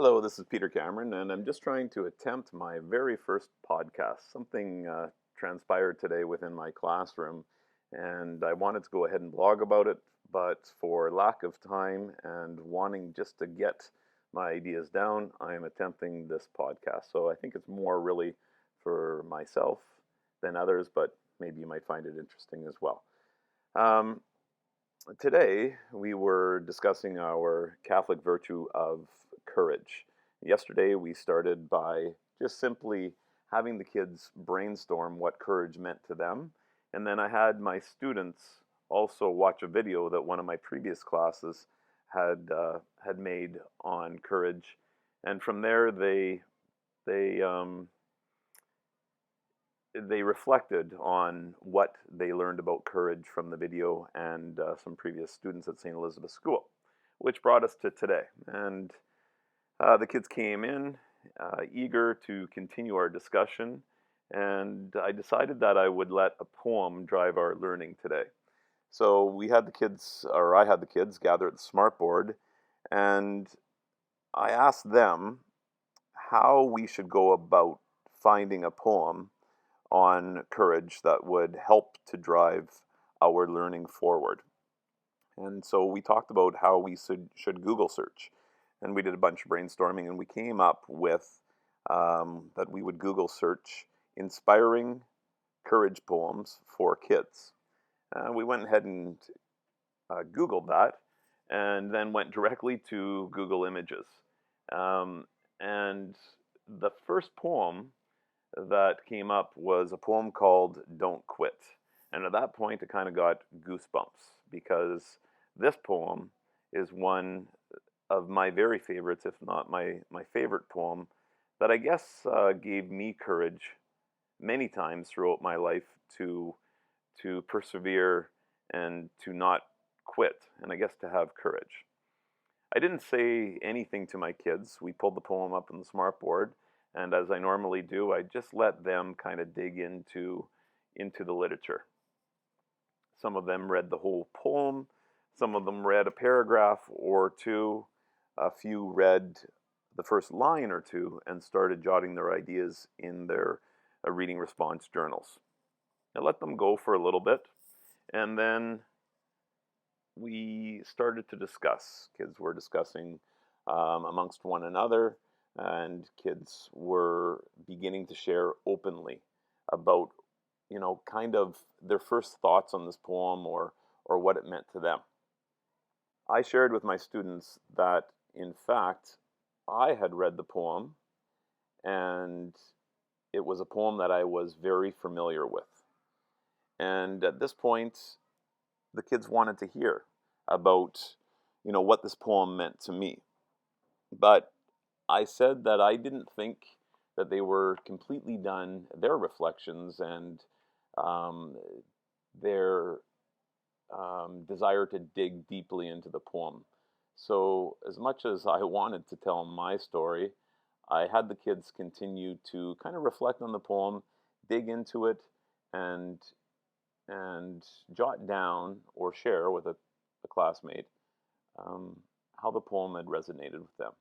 Hello, this is Peter Cameron, and I'm just trying to attempt my very first podcast. Something transpired today within my classroom, and I wanted to go ahead and blog about it, but for lack of time and wanting just to get my ideas down, I am attempting this podcast. So I think it's more really for myself than others, but maybe you might find it interesting as well. Um, Today, we were discussing our Catholic virtue of courage. Yesterday, we started by just simply having the kids brainstorm what courage meant to them. And then I had my students also watch a video that one of my previous classes had made on courage. And from there, they they reflected on what they learned about courage from the video and some previous students at St. Elizabeth School, which brought us to today. And the kids came in eager to continue our discussion, and I decided that I would let a poem drive our learning today. So we had the kids, or I had the kids, gather at the smartboard, and I asked them how we should go about finding a poem on courage that would help to drive our learning forward. And so we talked about how we should Google search. And we did a bunch of brainstorming, and we came up with that we would Google search inspiring courage poems for kids. We went ahead and Googled that, and then went directly to Google Images. And the first poem that came up was a poem called Don't Quit. And at that point, I kind of got goosebumps because this poem is one of my very favorites, if not my favorite poem, that I guess gave me courage many times throughout my life to persevere and to not quit, and I guess to have courage. I didn't say anything to my kids. We pulled the poem up on the smartboard, and as I normally do, I just let them kind of dig into the literature. Some of them read the whole poem, some of them read a paragraph or two, a few read the first line or two and started jotting their ideas in their reading response journals. I let them go for a little bit, and then we started to discuss. Kids were discussing amongst one another, and kids were beginning to share openly about, kind of their first thoughts on this poem or what it meant to them. I shared with my students that, in fact, I had read the poem, and it was a poem that I was very familiar with. And at this point, the kids wanted to hear about, what this poem meant to me. But I said that I didn't think that they were completely done their reflections and um, their desire to dig deeply into the poem. So, as much as I wanted to tell my story, I had the kids continue to kind of reflect on the poem, dig into it, and jot down or share with a classmate um, how the poem had resonated with them.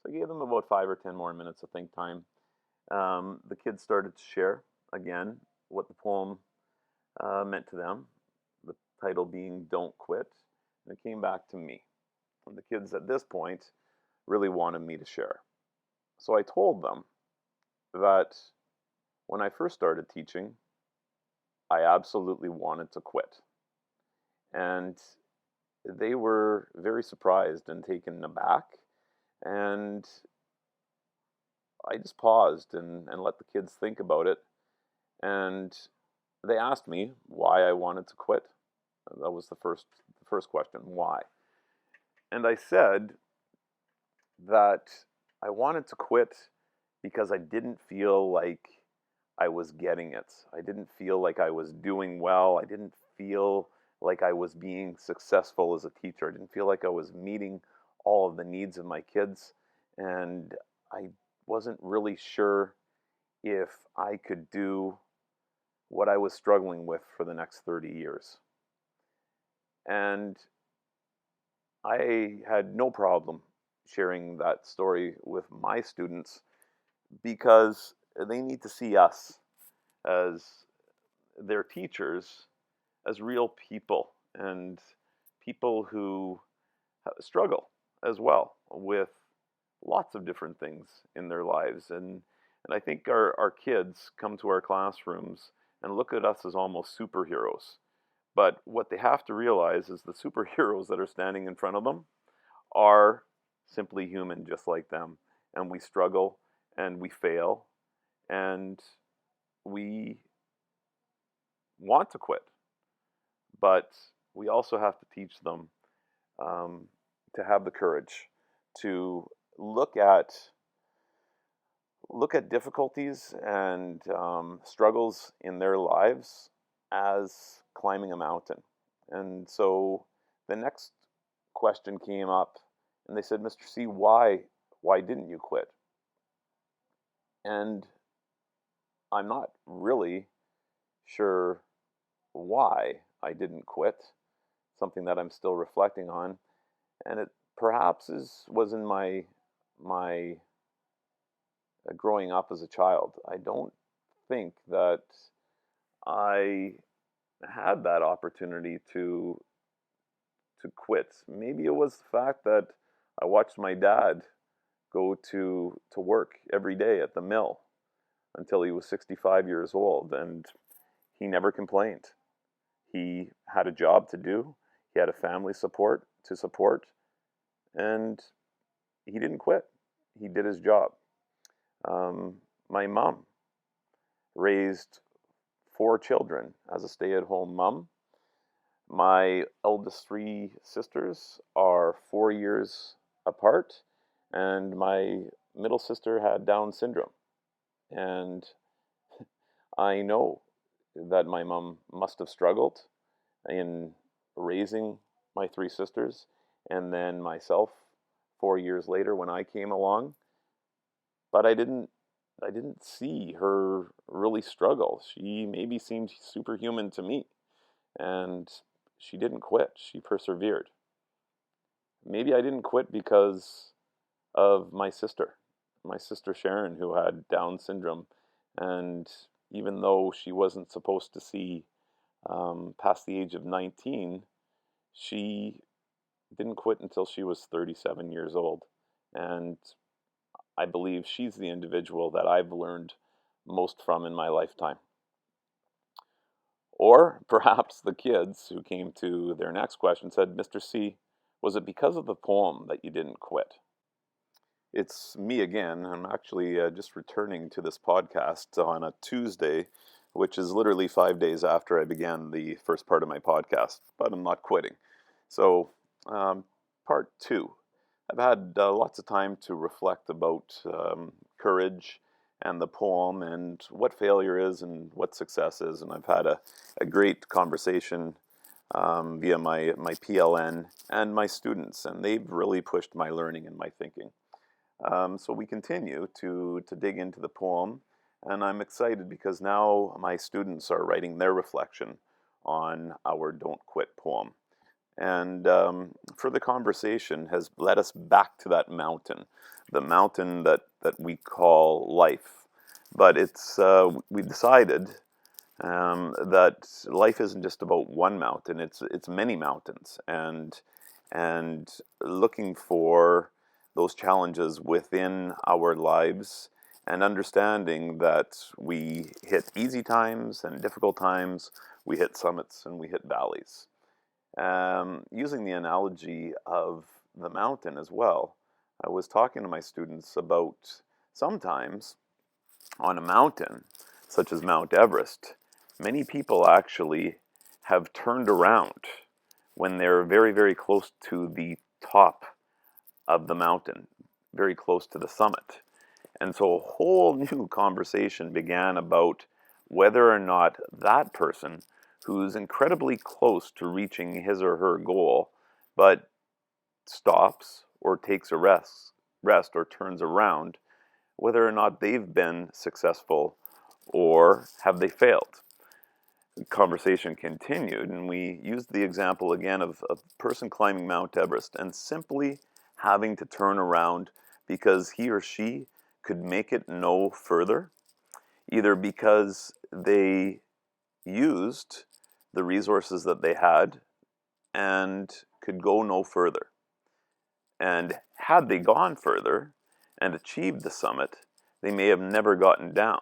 So I gave them about 5 or 10 more minutes of think time. The kids started to share again what the poem meant to them, the title being Don't Quit, and it came back to me. And the kids at this point really wanted me to share. So I told them that when I first started teaching, I absolutely wanted to quit. And they were very surprised and taken aback. And I just paused and let the kids think about it. And they asked me why I wanted to quit. That was the first question, why? And I said that I wanted to quit because I didn't feel like I was getting it. I didn't feel like I was doing well. I didn't feel like I was being successful as a teacher. I didn't feel like I was meeting all of the needs of my kids. And I wasn't really sure if I could do what I was struggling with for the next 30 years. And I had no problem sharing that story with my students because they need to see us as their teachers, as real people, and people who struggle as well with lots of different things in their lives. And I think our kids come to our classrooms and look at us as almost superheroes. But what they have to realize is the superheroes that are standing in front of them are simply human, just like them. And we struggle and we fail and we want to quit. But we also have to teach them to have the courage to look at difficulties and struggles in their lives as climbing a mountain. And so the next question came up, and they said, "Mr. C, why didn't you quit?" And I'm not really sure why I didn't quit. Something that I'm still reflecting on, and it perhaps was in my growing up as a child. I don't think that I had that opportunity to quit. Maybe it was the fact that I watched my dad go to work every day at the mill until he was 65 years old, and he never complained. He had a job to do, he had a family to support, and he didn't quit. He did his job. My mom raised 4 children as a stay-at-home mom. My eldest 3 sisters are 4 years apart, and my middle sister had Down syndrome. And I know that my mom must have struggled in raising my 3 sisters, and then myself 4 years later when I came along. But I didn't see her really struggle. She maybe seemed superhuman to me, and she didn't quit. She persevered. Maybe I didn't quit because of my sister Sharon, who had Down syndrome, and even though she wasn't supposed to see past the age of 19, she didn't quit until she was 37 years old. And I believe she's the individual that I've learned most from in my lifetime. Or perhaps the kids who came to their next question said, "Mr. C, was it because of the poem that you didn't quit?" It's me again. I'm actually just returning to this podcast on a Tuesday, which is literally 5 days after I began the first part of my podcast, but I'm not quitting. So, part 2. I've had lots of time to reflect about courage and the poem and what failure is and what success is. And I've had a great conversation via my PLN and my students, and they've really pushed my learning and my thinking. So we continue to dig into the poem, and I'm excited because now my students are writing their reflection on our Don't Quit poem. And further conversation has led us back to that mountain, the mountain that we call life. But we decided that life isn't just about one mountain; it's many mountains, and looking for those challenges within our lives, and understanding that we hit easy times and difficult times, we hit summits and we hit valleys. Using the analogy of the mountain as well, I was talking to my students about sometimes on a mountain, such as Mount Everest, many people actually have turned around when they're very, very close to the top of the mountain, very close to the summit. And so a whole new conversation began about whether or not that person who's incredibly close to reaching his or her goal, but stops or takes a rest or turns around, whether or not they've been successful or have they failed. The conversation continued, and we used the example again of a person climbing Mount Everest and simply having to turn around because he or she could make it no further, either because they used the resources that they had and could go no further. And had they gone further and achieved the summit, they may have never gotten down.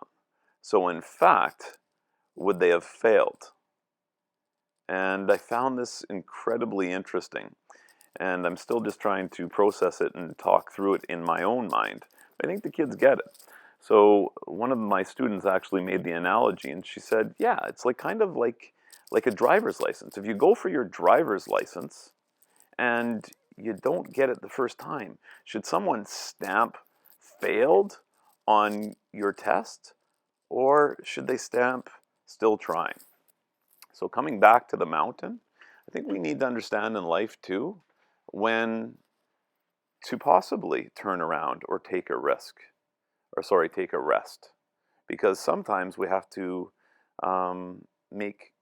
So in fact, would they have failed? And I found this incredibly interesting. And I'm still just trying to process it and talk through it in my own mind. I think the kids get it. So one of my students actually made the analogy, and she said, yeah, it's like kind of like a driver's license. If you go for your driver's license and you don't get it the first time, should someone stamp failed on your test, or should they stamp still trying? So coming back to the mountain, I think we need to understand in life too when to possibly turn around or take a risk, or sorry, take a rest. Because sometimes we have to make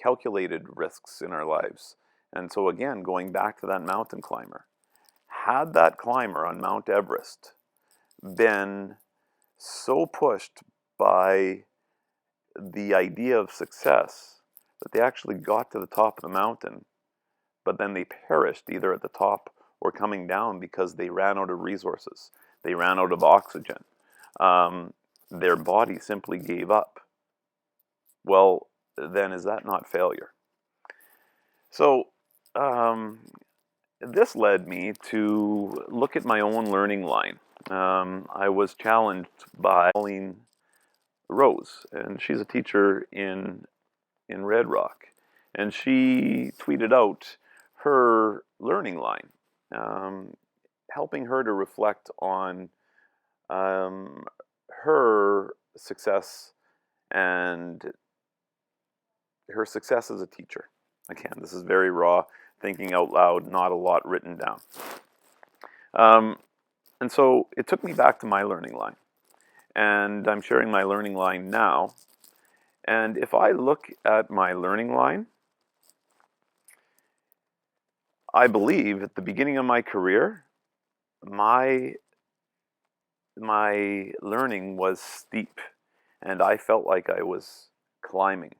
calculated risks in our lives. And so again, going back to that mountain climber, had that climber on Mount Everest been so pushed by the idea of success that they actually got to the top of the mountain, but then they perished either at the top or coming down because they ran out of resources. They ran out of oxygen. Their body simply gave up. Well, then is that not failure? So this led me to look at my own learning line. I was challenged by Pauline Rose, and she's a teacher in Red Rock, and she tweeted out her learning line, helping her to reflect on her success and her success as a teacher. Again, this is very raw, thinking out loud, not a lot written down. And so it took me back to my learning line. And I'm sharing my learning line now. And if I look at my learning line, I believe at the beginning of my career, my learning was steep, and I felt like I was climbing.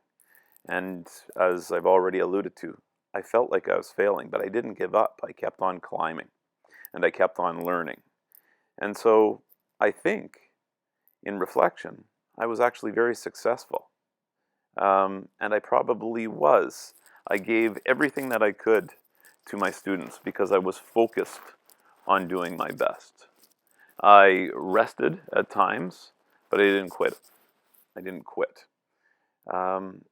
And as I've already alluded to, I felt like I was failing, but I didn't give up. I kept on climbing, and I kept on learning. And so I think, in reflection, I was actually very successful. And I probably was. I gave everything that I could to my students because I was focused on doing my best. I rested at times, but I didn't quit. I didn't quit. And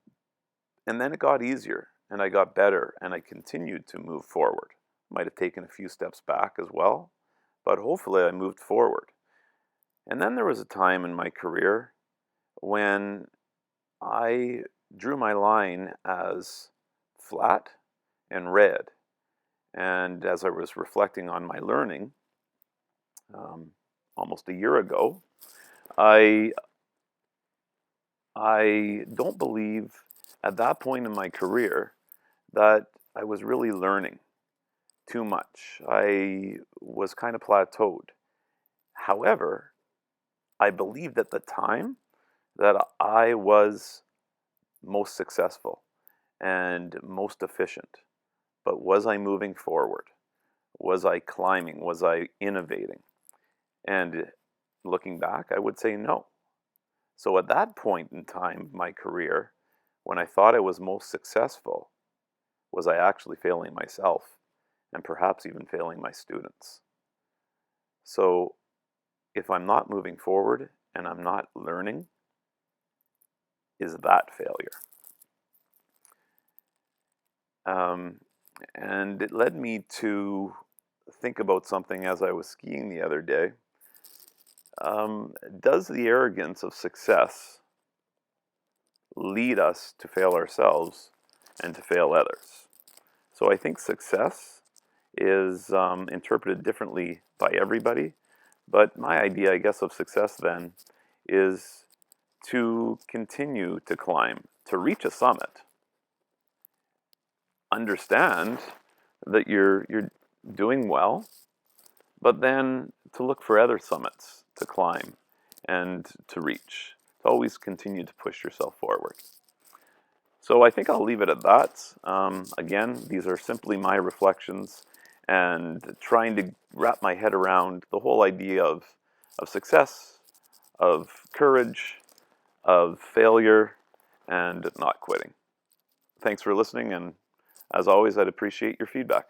then it got easier, and I got better, and I continued to move forward. Might have taken a few steps back as well, but hopefully I moved forward. And then there was a time in my career when I drew my line as flat and red. And as I was reflecting on my learning almost a year ago, I don't believe at that point in my career that I was really learning too much. I was kind of plateaued. However, I believed at the time that I was most successful and most efficient. But was I moving forward? Was I climbing? Was I innovating? And looking back, I would say no. So at that point in time of my career, when I thought I was most successful, was I actually failing myself and perhaps even failing my students? So if I'm not moving forward and I'm not learning, is that failure? And it led me to think about something as I was skiing the other day. Does the arrogance of success lead us to fail ourselves and to fail others? So I think success is interpreted differently by everybody, but my idea, I guess, of success then is to continue to climb, to reach a summit. Understand that you're doing well, but then to look for other summits to climb and to reach, to always continue to push yourself forward. So I think I'll leave it at that. Again, these are simply my reflections and trying to wrap my head around the whole idea of success, of courage, of failure, and not quitting. Thanks for listening, and as always, I'd appreciate your feedback.